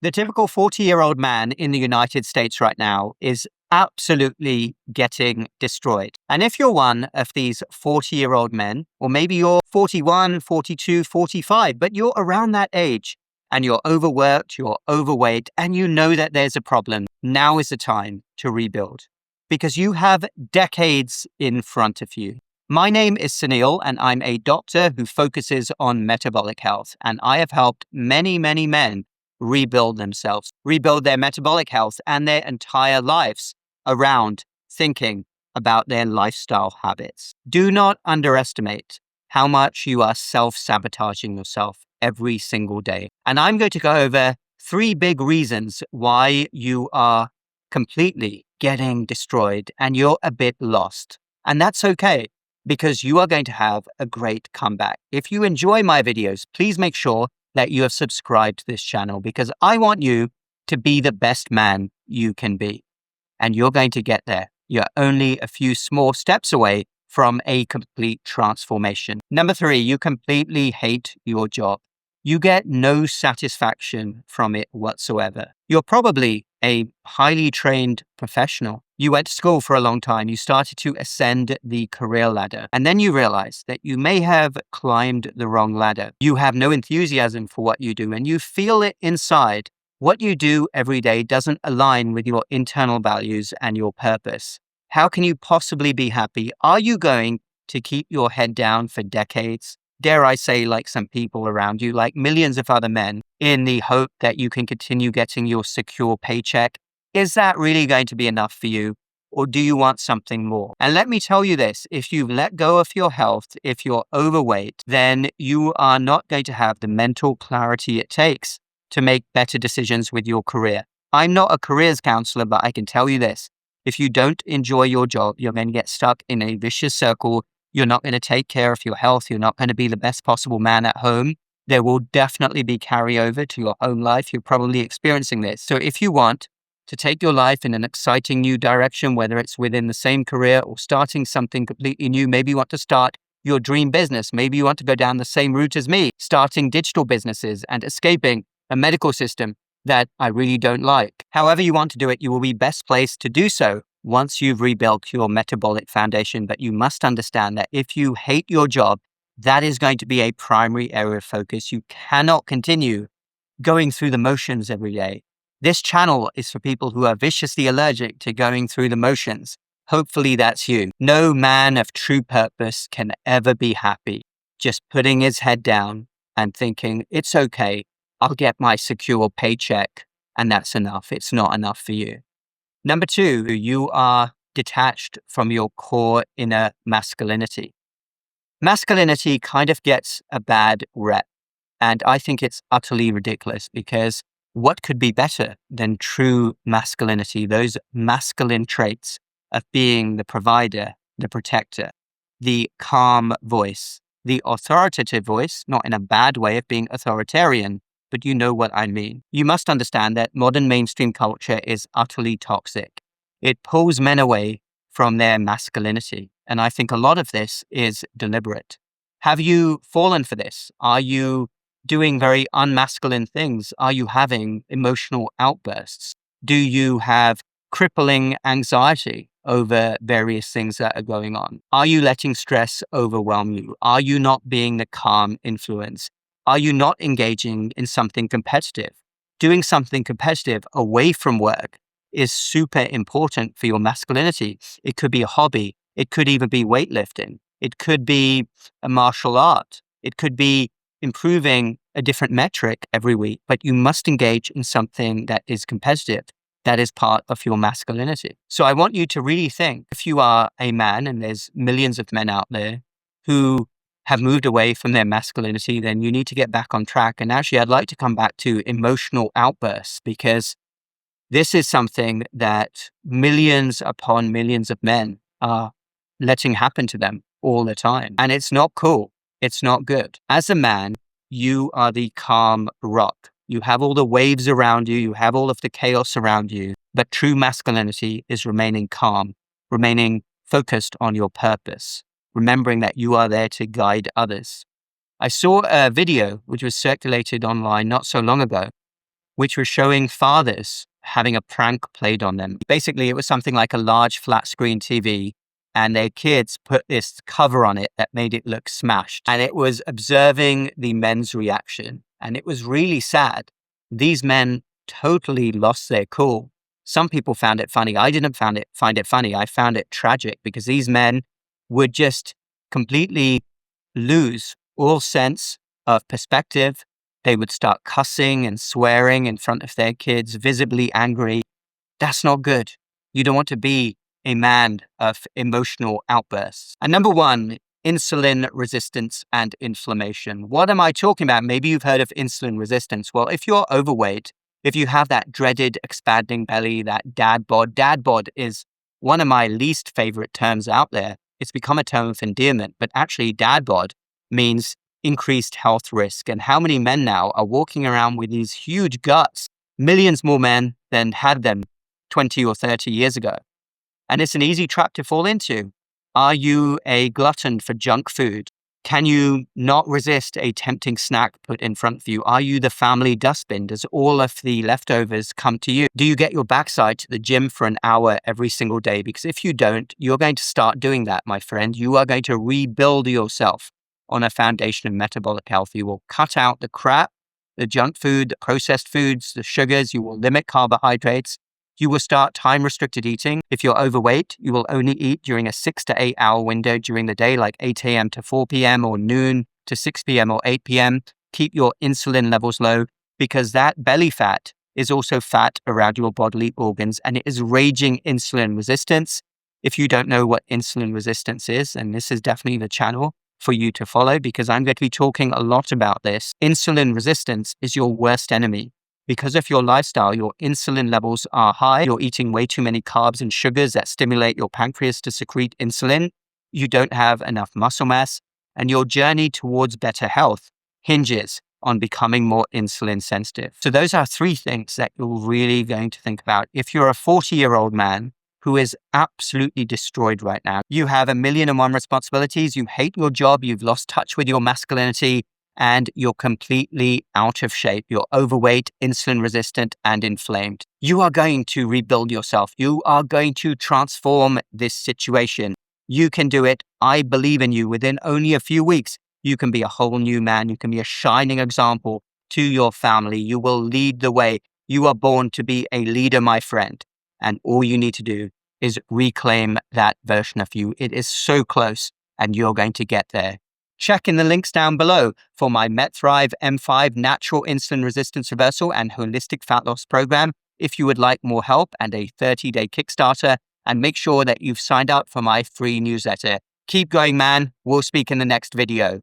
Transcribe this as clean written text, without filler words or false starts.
The typical 40-year-old man in the United States right now is absolutely getting destroyed. And if you're one of these 40-year-old men, or maybe you're 41, 42, 45, but you're around that age and you're overworked, you're overweight, and you know that there's a problem, now is the time to rebuild because you have decades in front of you. My name is Sunil, and I'm a doctor who focuses on metabolic health. And I have helped many, many men rebuild themselves, rebuild their metabolic health and their entire lives around thinking about their lifestyle habits. Do not underestimate how much you are self-sabotaging yourself every single day. And I'm going to go over 3 big reasons why you are completely getting destroyed and you're a bit lost. And that's okay, because you are going to have a great comeback. If you enjoy my videos, please make sure that you have subscribed to this channel, because I want you to be the best man you can be. And you're going to get there. You're only a few small steps away from a complete transformation. Number 3, you completely hate your job. You get no satisfaction from it whatsoever. You're probably a highly trained professional. You went to school for a long time. You started to ascend the career ladder. And then you realize that you may have climbed the wrong ladder. You have no enthusiasm for what you do, and you feel it inside. What you do every day doesn't align with your internal values and your purpose. How can you possibly be happy? Are you going to keep your head down for decades? Dare I say, like some people around you, like millions of other men, in the hope that you can continue getting your secure paycheck? Is that really going to be enough for you? Or do you want something more? And let me tell you this, if you've let go of your health, if you're overweight, then you are not going to have the mental clarity it takes to make better decisions with your career. I'm not a careers counselor, but I can tell you this. If you don't enjoy your job, you're going to get stuck in a vicious circle. You're not going to take care of your health. You're not going to be the best possible man at home. There will definitely be carryover to your home life. You're probably experiencing this. So if you want to take your life in an exciting new direction, whether it's within the same career or starting something completely new, maybe you want to start your dream business. Maybe you want to go down the same route as me, starting digital businesses and escaping a medical system that I really don't like. However you want to do it, you will be best placed to do so once you've rebuilt your metabolic foundation. But you must understand that if you hate your job, that is going to be a primary area of focus. You cannot continue going through the motions every day. This channel is for people who are viciously allergic to going through the motions. Hopefully that's you. No man of true purpose can ever be happy just putting his head down and thinking, it's okay, I'll get my secure paycheck and that's enough. It's not enough for you. Number 2, you are detached from your core inner masculinity. Masculinity kind of gets a bad rep, and I think it's utterly ridiculous, because what could be better than true masculinity? Those masculine traits of being the provider, the protector, the calm voice, the authoritative voice, not in a bad way of being authoritarian, but you know what I mean. You must understand that modern mainstream culture is utterly toxic. It pulls men away from their masculinity. And I think a lot of this is deliberate. Have you fallen for this? Are you doing very unmasculine things? Are you having emotional outbursts? Do you have crippling anxiety over various things that are going on? Are you letting stress overwhelm you? Are you not being the calm influence? Are you not engaging in something competitive? Doing something competitive away from work is super important for your masculinity. It could be a hobby. It could even be weightlifting. It could be a martial art. It could be improving a different metric every week, but you must engage in something that is competitive. That is part of your masculinity. So I want you to really think, if you are a man, and there's millions of men out there who have moved away from their masculinity, then you need to get back on track. And actually, I'd like to come back to emotional outbursts, because this is something that millions upon millions of men are letting happen to them all the time. And it's not cool. It's not good. As a man, you are the calm rock. You have all the waves around you. You have all of the chaos around you. But true masculinity is remaining calm, remaining focused on your purpose, remembering that you are there to guide others. I saw a video which was circulated online not so long ago, which was showing fathers having a prank played on them. Basically, it was something like a large flat screen TV, and their kids put this cover on it that made it look smashed. And it was observing the men's reaction. And it was really sad. These men totally lost their cool. Some people found it funny. I didn't find it funny. I found it tragic because these men would just completely lose all sense of perspective. They would start cussing and swearing in front of their kids, visibly angry. That's not good. You don't want to be a man of emotional outbursts. And number one, insulin resistance and inflammation. What am I talking about? Maybe you've heard of insulin resistance. Well, if you're overweight, if you have that dreaded expanding belly, that dad bod is one of my least favorite terms out there. It's become a term of endearment, but actually dad bod means increased health risk. And how many men now are walking around with these huge guts? Millions more men than had them 20 or 30 years ago. And it's an easy trap to fall into. Are you a glutton for junk food? Can you not resist a tempting snack put in front of you? Are you the family dustbin? Does all of the leftovers come to you? Do you get your backside to the gym for an hour every single day? Because if you don't, you're going to start doing that, my friend. You are going to rebuild yourself on a foundation of metabolic health. You will cut out the crap, the junk food, the processed foods, the sugars. You will limit carbohydrates. You will start time-restricted eating. If you're overweight, you will only eat during a 6 to 8 hour window during the day, like 8 a.m. to 4 p.m. or noon to 6 p.m. or 8 p.m. Keep your insulin levels low because that belly fat is also fat around your bodily organs and it is raging insulin resistance. If you don't know what insulin resistance is, and this is definitely the channel for you to follow because I'm going to be talking a lot about this. Insulin resistance is your worst enemy. Because of your lifestyle, your insulin levels are high. You're eating way too many carbs and sugars that stimulate your pancreas to secrete insulin. You don't have enough muscle mass. And your journey towards better health hinges on becoming more insulin sensitive. So those are three things that you're really going to think about. If you're a 40-year-old man who is absolutely destroyed right now, you have 1,000,001 responsibilities, you hate your job, you've lost touch with your masculinity, and you're completely out of shape. You're overweight, insulin resistant, and inflamed. You are going to rebuild yourself. You are going to transform this situation. You can do it. I believe in you. Within only a few weeks, you can be a whole new man. You can be a shining example to your family. You will lead the way. You are born to be a leader, my friend. And all you need to do is reclaim that version of you. It is so close, and you're going to get there. Check in the links down below for my MetThrive M5 Natural Insulin Resistance Reversal and Holistic Fat Loss Program if you would like more help and a 30-day Kickstarter. And make sure that you've signed up for my free newsletter. Keep going, man. We'll speak in the next video.